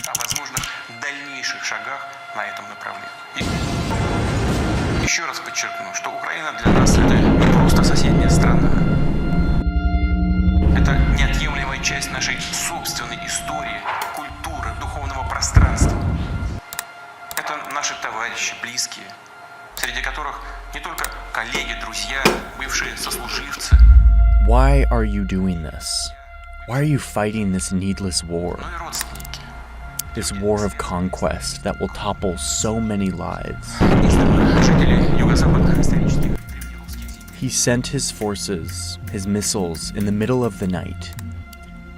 о возможных дальнейших шагах на этом направлении. И еще раз подчеркну, что Украина для нас это не просто соседняя страна. Это неотъемлемая часть нашей собственной истории, культуры, духовного пространства. Это наши товарищи, близкие, среди которых не только коллеги, друзья, бывшие сослуживцы. Why are you doing this? Why are you fighting this needless war? Ну и родственники. This war of conquest that will topple so many lives. Жители юго-западных исторических. He sent his forces, his missiles, in the middle of the night.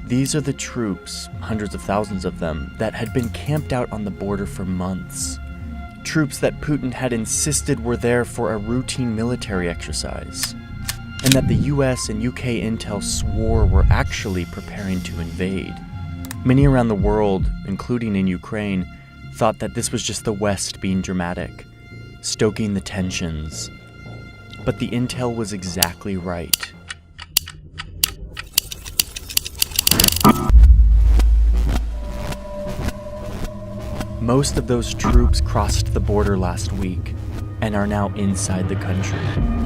These are the troops, hundreds of thousands of them, that had been camped out on the border for months. Troops that Putin had insisted were there for a routine military exercise, and that the US and UK intel swore were actually preparing to invade. Many around the world, including in Ukraine, thought that this was just the West being dramatic, stoking the tensions. But the intel was exactly right. Most of those troops crossed the border last week and are now inside the country.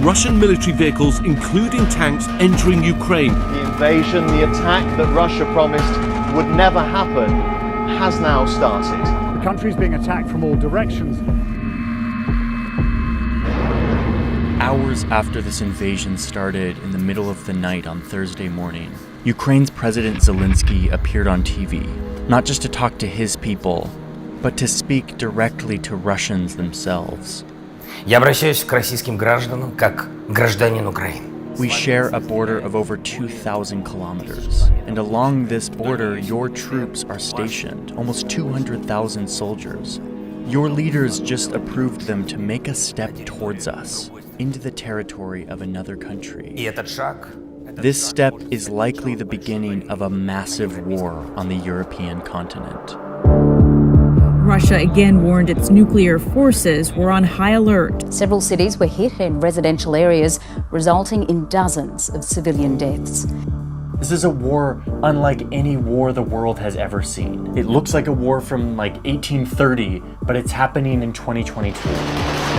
Russian military vehicles, including tanks, entering Ukraine. The invasion, the attack that Russia promised would never happen, has now started. The country is being attacked from all directions. Hours after this invasion started in the middle of the night on Thursday morning, Ukraine's President Zelensky appeared on TV, not just to talk to his people, but to speak directly to Russians themselves. Я обращаюсь к российским гражданам как гражданин Украины. We share a border of over 2,000 kilometers, and along this border, your troops are stationed, almost 200,000 soldiers. Your leaders just approved them to make a step towards us, into the territory of another country. И этот шаг This step is likely the beginning of a massive war on the European continent. Russia again warned its nuclear forces were on high alert. Several cities were hit in residential areas, resulting in dozens of civilian deaths. This is a war unlike any war the world has ever seen. It looks like a war from like 1830, but it's happening in 2022.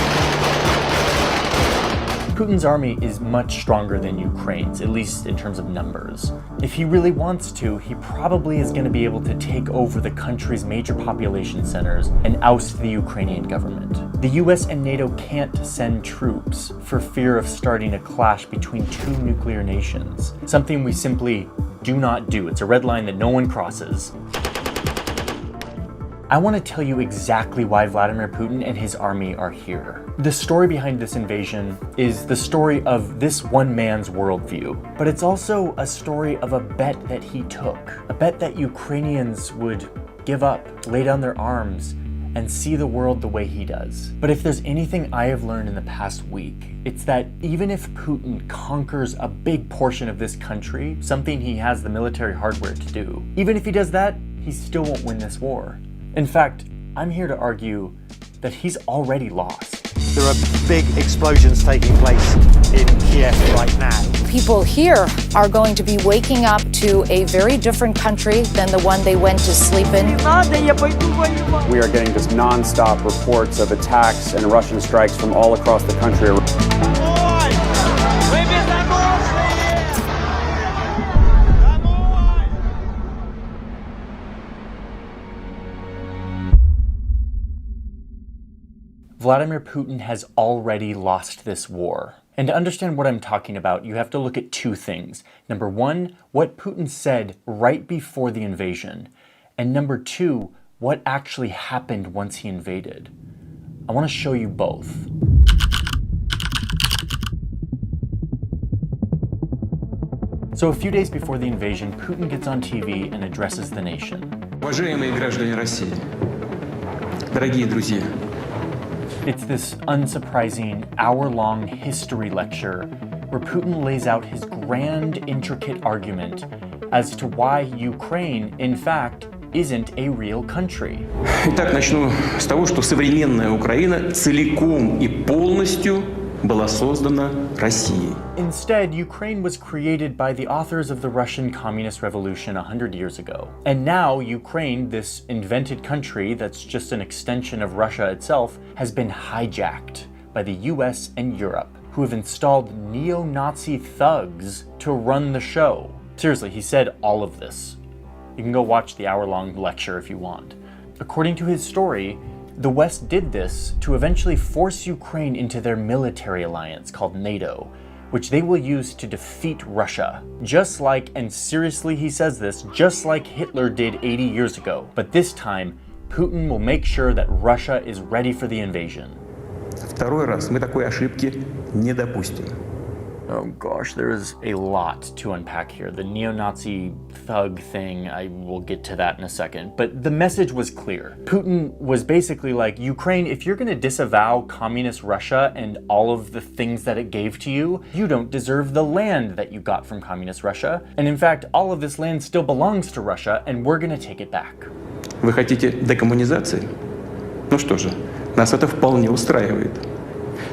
Putin's army is much stronger than Ukraine's, at least in terms of numbers. If he really wants to, he probably is going to be able to take over the country's major population centers and oust the Ukrainian government. The US and NATO can't send troops for fear of starting a clash between two nuclear nations, something we simply do not do. It's a red line that no one crosses. I want to tell you exactly why Vladimir Putin and his army are here. The story behind this invasion is the story of this one man's worldview, but it's also a story of a bet that he took, a bet that Ukrainians would give up, lay down their arms, and see the world the way he does. But if there's anything I have learned in the past week, it's that even if Putin conquers a big portion of this country, something he has the military hardware to do, even if he does that, he still won't win this war. In fact, I'm here to argue that he's already lost. There are big explosions taking place in Kiev right now. People here are going to be waking up to a very different country than the one they went to sleep in. We are getting just non-stop reports of attacks and Russian strikes from all across the country. Vladimir Putin has already lost this war. And to understand what I'm talking about, you have to look at two things. Number one, what Putin said right before the invasion. And number two, what actually happened once he invaded. I want to show you both. So a few days before the invasion, Putin gets on TV and addresses the nation. Уважаемые граждане России, дорогие друзья. It's this unsurprising hour-long history lecture where Putin lays out his grand, intricate argument as to why Ukraine, in fact, isn't a real country. Итак, начну с того, что современная Украина целиком и полностью была создана Россией. Instead, Ukraine was created by the authors of the Russian Communist Revolution 100 years ago. And now, Ukraine, this invented country that's just an extension of Russia itself, has been hijacked by the US and Europe, who have installed neo-Nazi thugs to run the show. Seriously, he said all of this. You can go watch the hour-long lecture if you want. According to his story, the West did this to eventually force Ukraine into their military alliance called NATO, which they will use to defeat Russia. Just like, and seriously he says this, just like Hitler did 80 years ago. But this time, Putin will make sure that Russia is ready for the invasion. Второй раз мы такой ошибки не допустим. Oh gosh, there is a lot to unpack here. The neo-Nazi thug thing, I will get to that in a second. But the message was clear. Putin was basically like, Ukraine, if you're going to disavow communist Russia and all of the things that it gave to you, you don't deserve the land that you got from communist Russia. And in fact, all of this land still belongs to Russia, and we're going to take it back. Вы хотите декоммунизации? Ну что же, нас это вполне устраивает.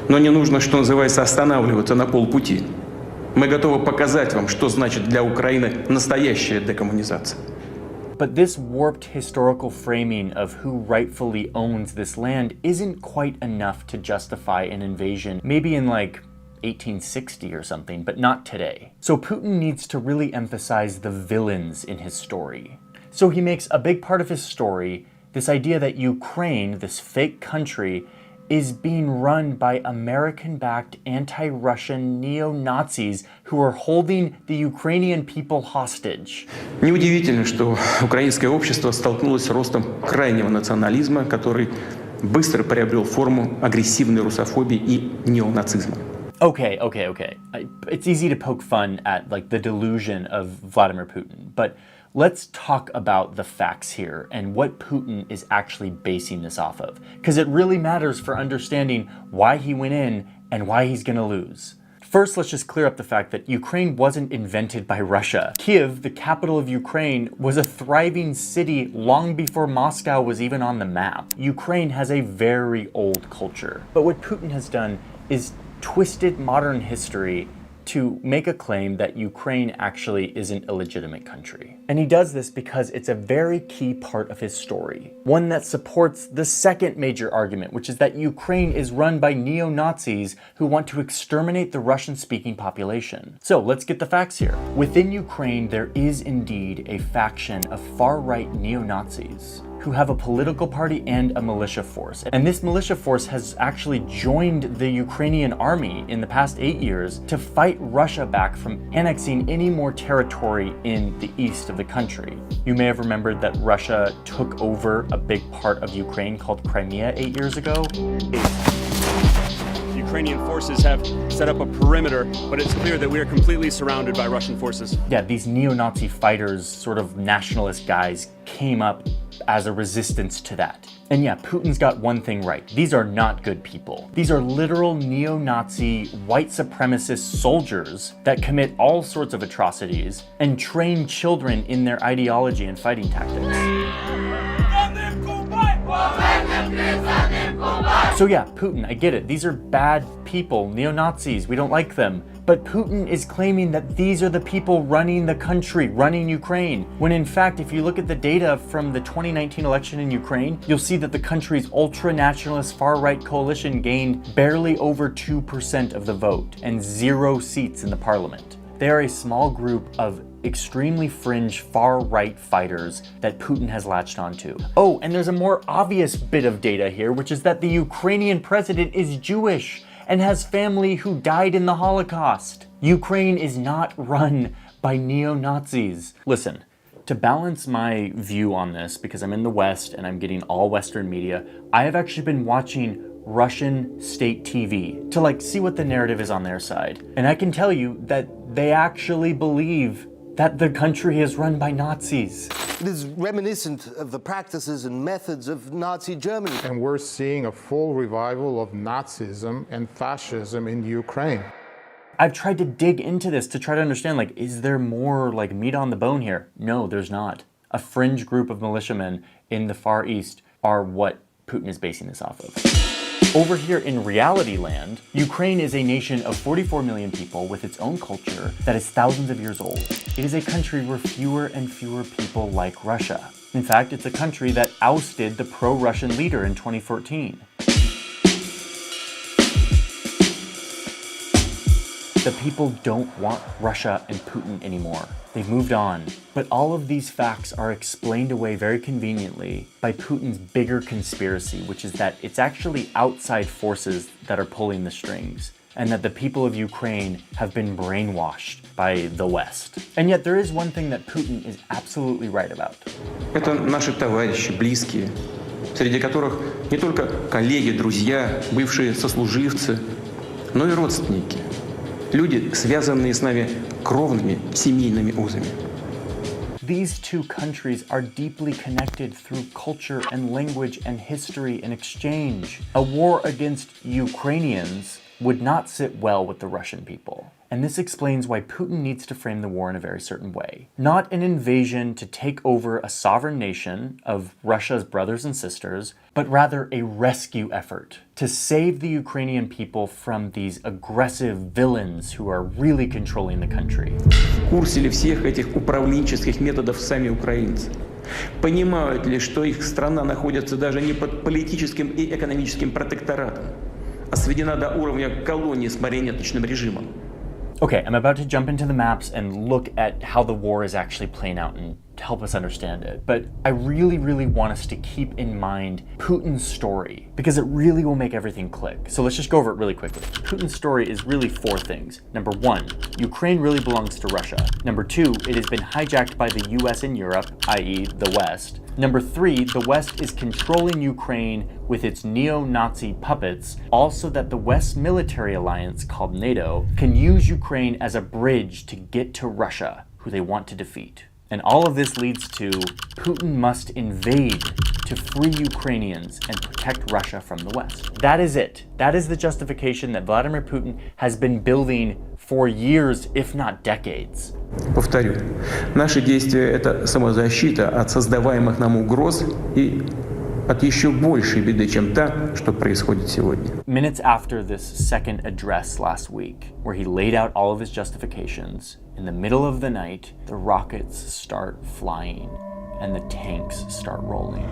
Но не нужно, что называется, останавливаться на полпути. Мы готовы показать вам, что значит для Украины настоящая декоммунизация. But this warped historical framing of who rightfully owns this land isn't quite enough to justify an invasion, maybe in like 1860 or something, but not today. So Putin needs to really emphasize the villains in his story. So he makes a big part of his story this idea that Ukraine, this fake country, is being run by American-backed anti-Russian neo-Nazis who are holding the Ukrainian people hostage. Неудивительно, что украинское общество столкнулось с ростом крайнего национализма, который быстро приобрел форму агрессивной русофобии и неонацизма. Okay. It's easy to poke fun at like the delusion of Vladimir Putin, but let's talk about the facts here and what Putin is actually basing this off of, because it really matters for understanding why he went in and why he's going to lose. First, let's just clear up the fact that Ukraine wasn't invented by Russia. Kiev, the capital of Ukraine, was a thriving city long before Moscow was even on the map. Ukraine has a very old culture. But what Putin has done is twisted modern history to make a claim that Ukraine actually isn't a legitimate country. And he does this because it's a very key part of his story, one that supports the second major argument, which is that Ukraine is run by neo-Nazis who want to exterminate the Russian-speaking population. So let's get the facts here. Within Ukraine, there is indeed a faction of far-right neo-Nazis who have a political party and a militia force. And this militia force has actually joined the Ukrainian army in the past 8 years to fight Russia back from annexing any more territory in the east of the country. You may have remembered that Russia took over a big part of Ukraine called Crimea 8 years ago. Ukrainian forces have set up a perimeter, but it's clear that we are completely surrounded by Russian forces. Yeah, these neo-Nazi fighters, sort of nationalist guys, came up as a resistance to that. And yeah, Putin's got one thing right. These are not good people. These are literal neo-Nazi white supremacist soldiers that commit all sorts of atrocities and train children in their ideology and fighting tactics. So yeah, Putin, I get it. These are bad people, neo-Nazis. We don't like them. But Putin is claiming that these are the people running the country, running Ukraine. When in fact, if you look at the data from the 2019 election in Ukraine, you'll see that the country's ultra-nationalist far-right coalition gained barely over 2% of the vote and 0 seats in the parliament. They are a small group of extremely fringe far-right fighters that Putin has latched onto. Oh, and there's a more obvious bit of data here, which is that the Ukrainian president is Jewish and has family who died in the Holocaust. Ukraine is not run by neo-Nazis. Listen, to balance my view on this, because I'm in the West and I'm getting all Western media, I have actually been watching Russian state TV to see what the narrative is on their side. And I can tell you that they actually believe that the country is run by Nazis. It is reminiscent of the practices and methods of Nazi Germany. And we're seeing a full revival of Nazism and fascism in Ukraine. I've tried to dig into this to try to understand, is there more meat on the bone here? No, there's not. A fringe group of militiamen in the Far East are what Putin is basing this off of. Over here in reality land, Ukraine is a nation of 44 million people with its own culture that is thousands of years old. It is a country where fewer and fewer people like Russia. In fact, it's a country that ousted the pro-Russian leader in 2014. The people don't want Russia and Putin anymore. They've moved on. But all of these facts are explained away very conveniently by Putin's bigger conspiracy, which is that it's actually outside forces that are pulling the strings, and that the people of Ukraine have been brainwashed by the West. And yet there is one thing that Putin is absolutely right about. Это наши товарищи, близкие, среди которых не только коллеги, друзья, бывшие сослуживцы, но и родственники. Люди, связанные с нами кровными семейными узами. These two countries are deeply connected through culture and language and history and exchange. A war against Ukrainians would not sit well with the Russian people. And this explains why Putin needs to frame the war in a very certain way. Not an invasion to take over a sovereign nation of Russia's brothers and sisters, but rather a rescue effort to save the Ukrainian people from these aggressive villains who are really controlling the country. В курсе ли всех этих управленческих методов сами украинцы? Понимают ли, что их страна находится даже не под политическим и экономическим протекторатом, а сведена до уровня колонии с марионеточным режимом? Okay, I'm about to jump into the maps and look at how the war is actually playing out and to help us understand it. But I really want us to keep in mind Putin's story, because it really will make everything click. So let's just go over it really quickly. Putin's story is really four things. Number one, Ukraine really belongs to Russia. Number two, it has been hijacked by the US and Europe, i.e. the West. Number three, the West is controlling Ukraine with its neo-Nazi puppets, also that the West military alliance called NATO can use Ukraine as a bridge to get to Russia, who they want to defeat. And all of this leads to Putin must invade to free Ukrainians and protect Russia from the West. That is it. That is the justification that Vladimir Putin has been building for years, if not decades. Повторю, наши действия – это самозащита от создаваемых нам угроз и от еще большей беды, чем та, что происходит сегодня. Minutes after this second address last week, where he laid out all of his justifications, in the middle of the night, the rockets start flying and the tanks start rolling.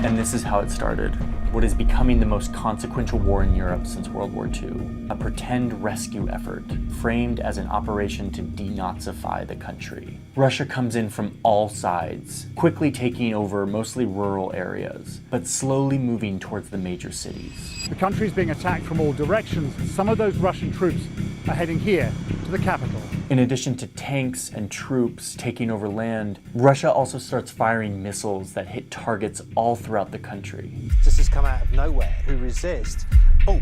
And this is how it started. What is becoming the most consequential war in Europe since World War II. A pretend rescue effort, framed as an operation to denazify the country. Russia comes in from all sides, quickly taking over mostly rural areas, but slowly moving towards the major cities. The country is being attacked from all directions. Some of those Russian troops are heading here to the capital. In addition to tanks and troops taking over land, Russia also starts firing missiles that hit targets all throughout the country. This has come out of nowhere. Who resist? Oh,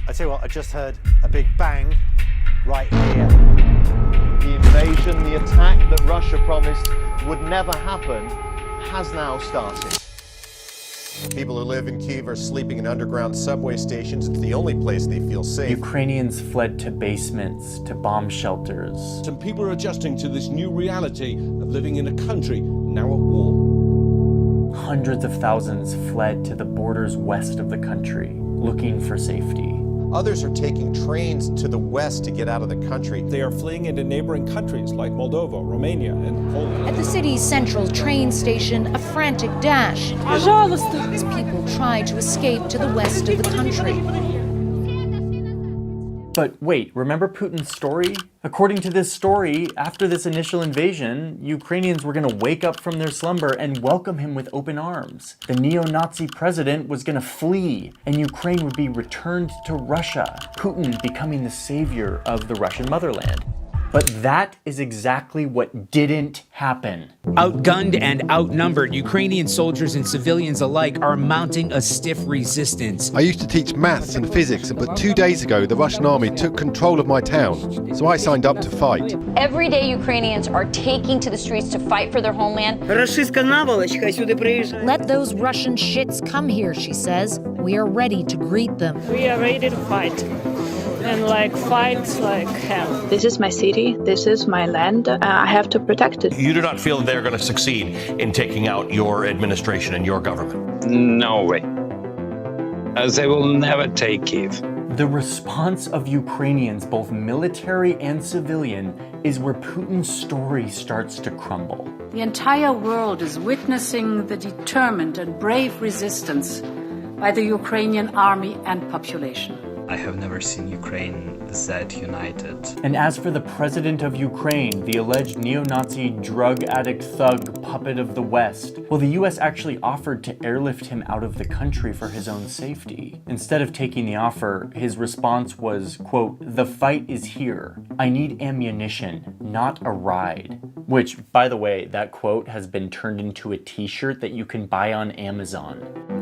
I tell you what, I just heard a big bang right here. The invasion, the attack that Russia promised would never happen, has now started. People who live in Kyiv are sleeping in underground subway stations. It's the only place they feel safe. Ukrainians fled to basements, to bomb shelters. Some people are adjusting to this new reality of living in a country now at war. Hundreds of thousands fled to the borders west of the country, looking for safety. Others are taking trains to the west to get out of the country. They are fleeing into neighboring countries like Moldova, Romania, and Poland. At the city's central train station, a frantic dash as people try to escape to the west of the country. But wait, remember Putin's story? According to this story, after this initial invasion, Ukrainians were going to wake up from their slumber and welcome him with open arms. The neo-Nazi president was going to flee, and Ukraine would be returned to Russia, Putin becoming the savior of the Russian motherland. But that is exactly what didn't happen. Outgunned and outnumbered, Ukrainian soldiers and civilians alike are mounting a stiff resistance. I used to teach maths and physics, but 2 days ago the Russian army took control of my town, so I signed up to fight. Every day Ukrainians are taking to the streets to fight for their homeland. Let those Russian shits come here, she says. We are ready to greet them. We are ready to fight. and like fight like hell. This is my city. This is my land. I have to protect it. You do not feel that they're going to succeed in taking out your administration and your government? No way. They will never take Kyiv. The response of Ukrainians, both military and civilian, is where Putin's story starts to crumble. The entire world is witnessing the determined and brave resistance by the Ukrainian army and population. I have never seen Ukraine that united. And as for the president of Ukraine, the alleged neo-Nazi drug addict thug puppet of the West, well, the US actually offered to airlift him out of the country for his own safety. Instead of taking the offer, his response was, quote, "The fight is here. I need ammunition, not a ride." Which, by the way, that quote has been turned into a t-shirt that you can buy on Amazon.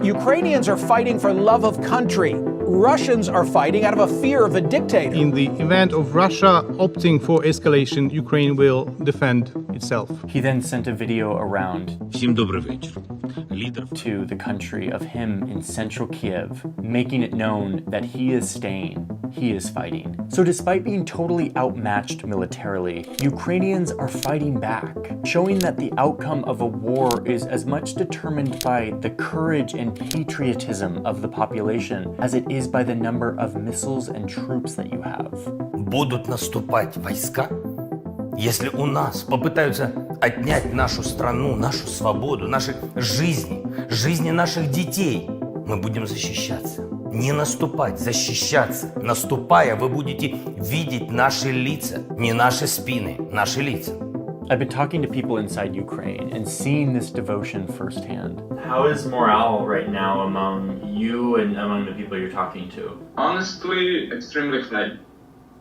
Ukrainians are fighting for love of country. Russians are fighting out of a fear of the dictator. In the event of Russia opting for escalation, Ukraine will defend itself. He then sent a video around to the country of him in central Kiev, making it known that he is staying, he is fighting. So despite being totally outmatched militarily, Ukrainians are fighting back, showing that the outcome of a war is as much determined by the courage and patriotism of the population as it is by the number of missiles and troops that you have. Будут наступать войска, если у нас попытаются отнять нашу страну, нашу свободу, наши жизни, жизни наших детей, мы будем защищаться. Не наступать, защищаться. Наступая, вы будете видеть наши лица, не наши спины, наши лица. I've been talking to people inside Ukraine and seeing this devotion firsthand. How is morale right now among you and among the people you're talking to? Honestly, extremely high.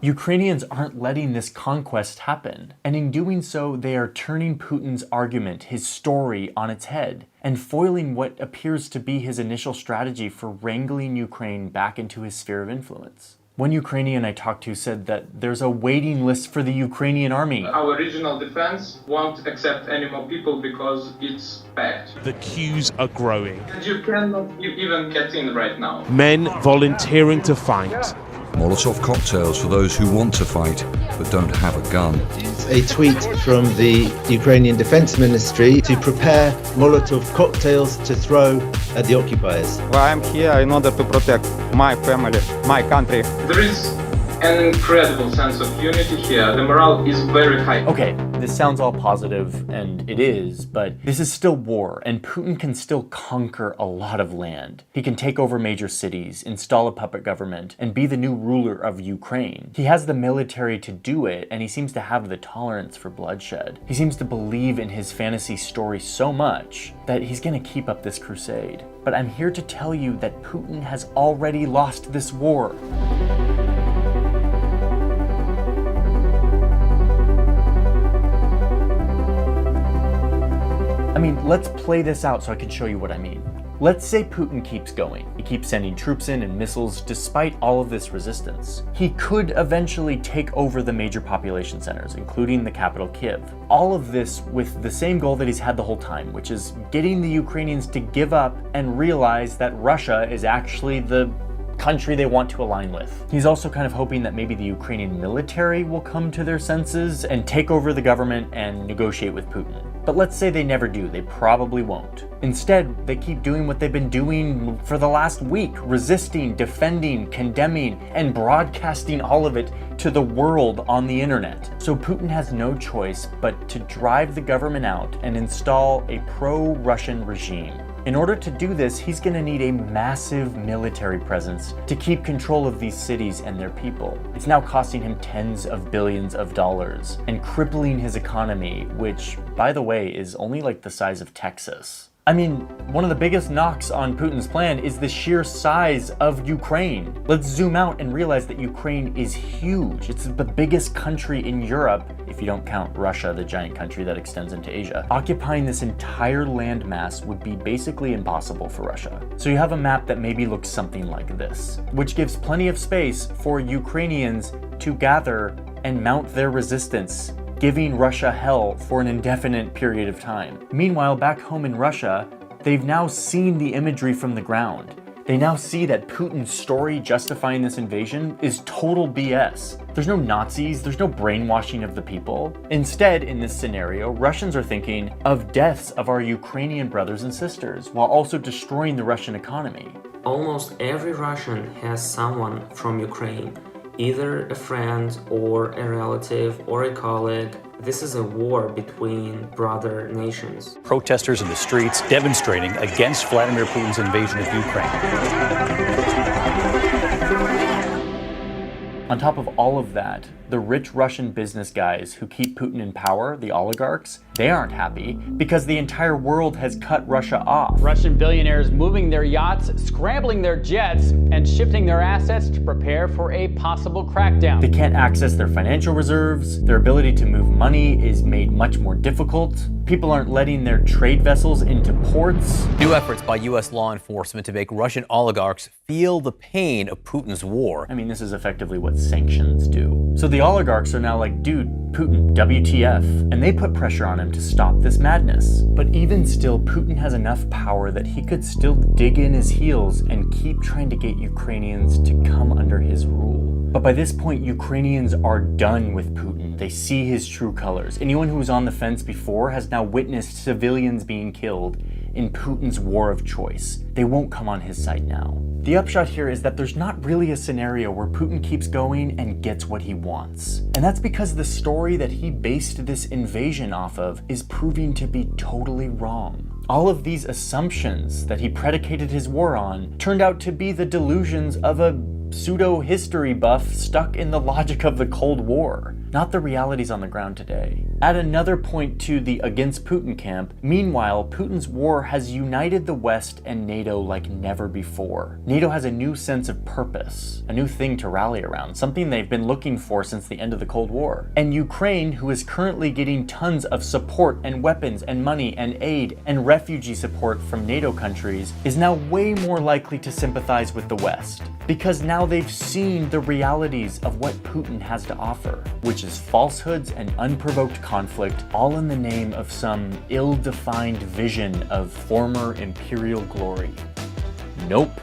Ukrainians aren't letting this conquest happen, and in doing so, they are turning Putin's argument, his story, on its head, and foiling what appears to be his initial strategy for wrangling Ukraine back into his sphere of influence. One Ukrainian I talked to said that there's a waiting list for the Ukrainian army. Our regional defense won't accept any more people because it's packed. The queues are growing. And you cannot even get in right now. Men volunteering to fight. Molotov cocktails for those who want to fight but don't have a gun. A tweet from the Ukrainian Defense Ministry to prepare Molotov cocktails to throw at the occupiers. Well, I'm here in order to protect my family, my country. There is an incredible sense of unity here. The morale is very high. Okay, this sounds all positive, and it is, but this is still war, and Putin can still conquer a lot of land. He can take over major cities, install a puppet government, and be the new ruler of Ukraine. He has the military to do it, and he seems to have the tolerance for bloodshed. He seems to believe in his fantasy story so much that he's gonna keep up this crusade. But I'm here to tell you that Putin has already lost this war. I mean, let's play this out so I can show you what I mean. Let's say Putin keeps going. He keeps sending troops in and missiles despite all of this resistance. He could eventually take over the major population centers, including the capital Kyiv. All of this with the same goal that he's had the whole time, which is getting the Ukrainians to give up and realize that Russia is actually the country they want to align with. He's also kind of hoping that maybe the Ukrainian military will come to their senses and take over the government and negotiate with Putin. But let's say they never do, they probably won't. Instead, they keep doing what they've been doing for the last week, resisting, defending, condemning, and broadcasting all of it to the world on the internet. So Putin has no choice but to drive the government out and install a pro-Russian regime. In order to do this, he's going to need a massive military presence to keep control of these cities and their people. It's now costing him tens of billions of dollars and crippling his economy, which, by the way, is only like the size of Texas. I mean, one of the biggest knocks on Putin's plan is the sheer size of Ukraine. Let's zoom out and realize that Ukraine is huge. It's the biggest country in Europe, if you don't count Russia, the giant country that extends into Asia. Occupying this entire landmass would be basically impossible for Russia. So you have a map that maybe looks something like this, which gives plenty of space for Ukrainians to gather and mount their resistance, giving Russia hell for an indefinite period of time. Meanwhile, back home in Russia, they've now seen the imagery from the ground. They now see that Putin's story justifying this invasion is total BS. There's no Nazis, there's no brainwashing of the people. Instead, in this scenario, Russians are thinking of deaths of our Ukrainian brothers and sisters, while also destroying the Russian economy. Almost every Russian has someone from Ukraine, either a friend or a relative or a colleague. This is a war between brother nations. Protesters in the streets demonstrating against Vladimir Putin's invasion of Ukraine. On top of all of that, the rich Russian business guys who keep Putin in power, the oligarchs, they aren't happy because the entire world has cut Russia off. Russian billionaires moving their yachts, scrambling their jets, and shifting their assets to prepare for a possible crackdown. They can't access their financial reserves, their ability to move money is made much more difficult, people aren't letting their trade vessels into ports. New efforts by U.S. law enforcement to make Russian oligarchs feel the pain of Putin's war. I mean, this is effectively what sanctions do. So the oligarchs are now like, dude, Putin, WTF, and they put pressure on him to stop this madness. But even still, Putin has enough power that he could still dig in his heels and keep trying to get Ukrainians to come under his rule. But by this point, Ukrainians are done with Putin. They see his true colors. Anyone who was on the fence before has now witnessed civilians being killed in Putin's war of choice. They won't come on his side now. The upshot here is that there's not really a scenario where Putin keeps going and gets what he wants. And that's because the story that he based this invasion off of is proving to be totally wrong. All of these assumptions that he predicated his war on turned out to be the delusions of a pseudo-history buff stuck in the logic of the Cold War, not the realities on the ground today. Add another point to the against Putin camp. Meanwhile, Putin's war has united the West and NATO like never before. NATO has a new sense of purpose, a new thing to rally around, something they've been looking for since the end of the Cold War. And Ukraine, who is currently getting tons of support and weapons and money and aid and refugee support from NATO countries, is now way more likely to sympathize with the West, because now they've seen the realities of what Putin has to offer, which is falsehoods and unprovoked conflict, all in the name of some ill-defined vision of former imperial glory. Nope.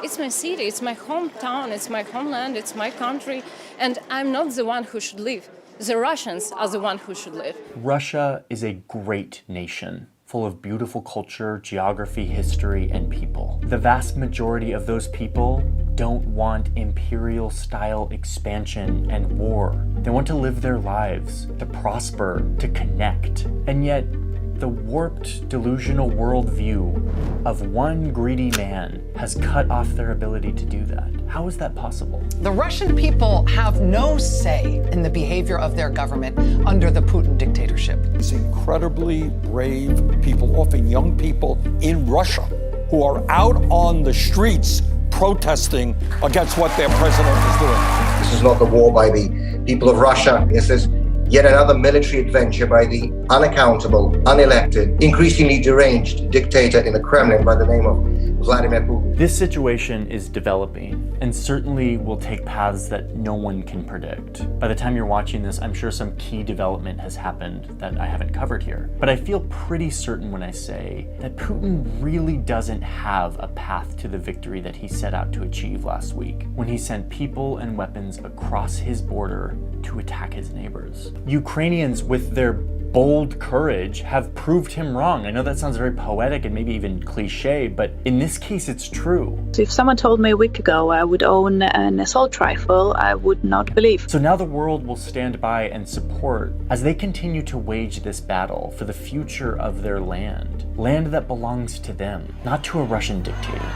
It's my city, it's my hometown, it's my homeland, it's my country, and I'm not the one who should leave. The Russians are the one who should live. Russia is a great nation, full of beautiful culture, geography, history, and people. The vast majority of those people don't want imperial-style expansion and war. They want to live their lives, to prosper, to connect. And yet, the warped, delusional worldview of one greedy man has cut off their ability to do that. How is that possible? The Russian people have no say in the behavior of their government under the Putin dictatorship. These incredibly brave people, often young people in Russia, who are out on the streets protesting against what their president is doing. This is not the war by the people of Russia. This is yet another military adventure by the unaccountable, unelected, increasingly deranged dictator in the Kremlin by the name of Vladimir Putin. This situation is developing and certainly will take paths that no one can predict. By the time you're watching this, I'm sure some key development has happened that I haven't covered here. But I feel pretty certain when I say that Putin really doesn't have a path to the victory that he set out to achieve last week when he sent people and weapons across his border to attack his neighbors. Ukrainians, with their bold courage, have proved him wrong. I know that sounds very poetic and maybe even cliche, but in this case it's true. If someone told me a week ago I would own an assault rifle, I would not believe. So now the world will stand by and support as they continue to wage this battle for the future of their land that belongs to them, not to a Russian dictator.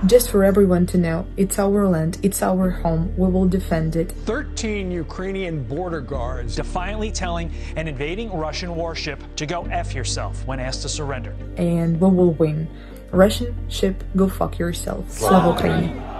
Just for everyone to know, it's our land, it's our home, we will defend it. 13 Ukrainian border guards defiantly telling an invading Russian warship to go F yourself when asked to surrender. And we will win. Russian ship, go fuck yourself. Slava Ukraini.